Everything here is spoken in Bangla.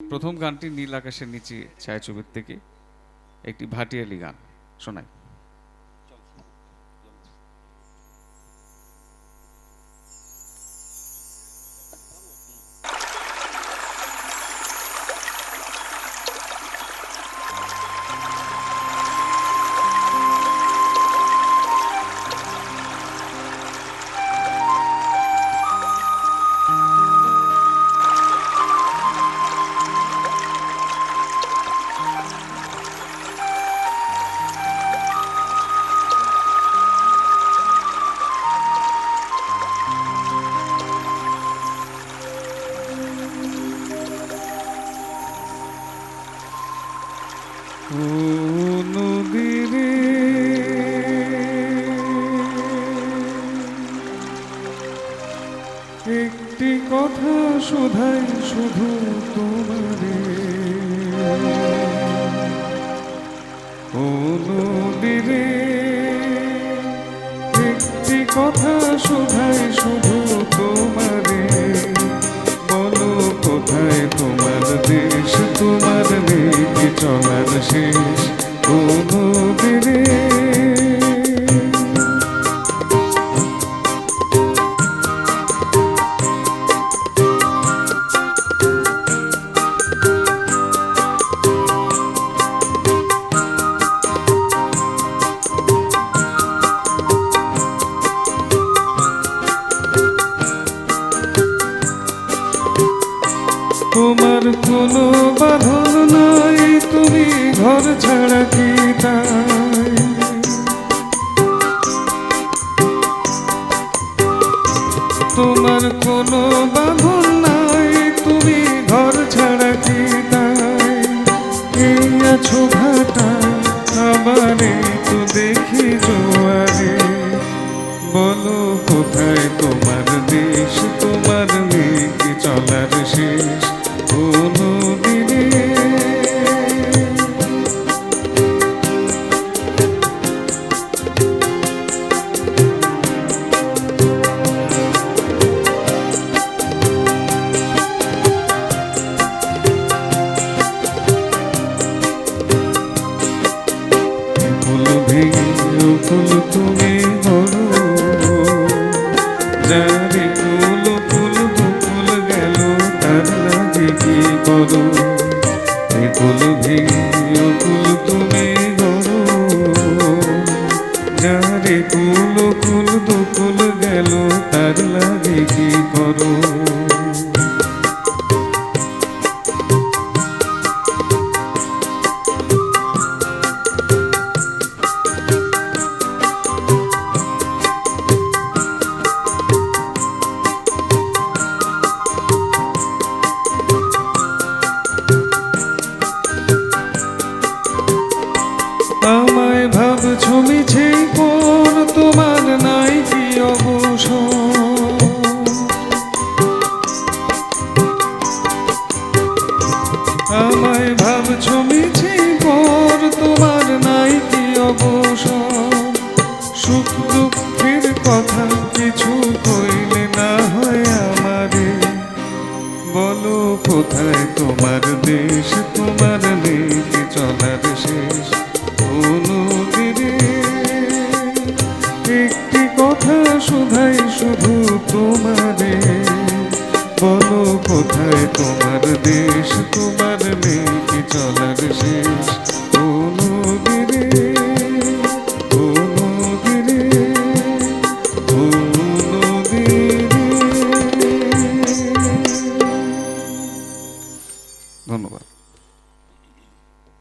প্রথম গানটি নীল আকাশের নিচে ছায়াছবির থেকে একটি ভাটিয়ালি গান শোনাই। নদীরে একটি কথা শোধাই শুধু তোমারে, ও নদীরে একটি কথা শোধাই শুধু তোমারে, বলো কোথায় তোমার দেশ, তোমার নেই কি চলার শেষ, ও নদীরে তোমার কোনো বাঁধন নাই, তুমি ঘর ছাড়া কি তাই, তোমার কোনো বাঁধন নাই, তুমি ঘর ছাড়া কি তাই, এই আছো ভাটায় আবার তো দেখি জোয়ারে, বলো কোথায় তোমার দেশ, তোমার নেই কি চলার শেষ, ও নদীরে ফুল ভেঙে ফুল তুমি ধরো, যারে ফুল ফুল বকুল গেল তার লাগে কি করো, ফুল ভেঙে ফুল তুমি ধরো, যারে ফুল ফুল বকুল গেল তার লাগে কি করো। আমায় ভাবছো মিছে কোন, তোমার নাই কি অবসর, আমায় ভাবছো মিছে কোন, তোমার নাই কি অবসর, সুখ দুঃখের কথা কিছু কইলে না হয় আমারে, বলো কোথায় তোমার দেশ, তোমার নেই কি চলার শেষ, ও নদীরে একটি কথা শোধাই শুধু তোমারে, বলো কোথায় তোমার দেশ, তোমার নেই কি চলার শেষ।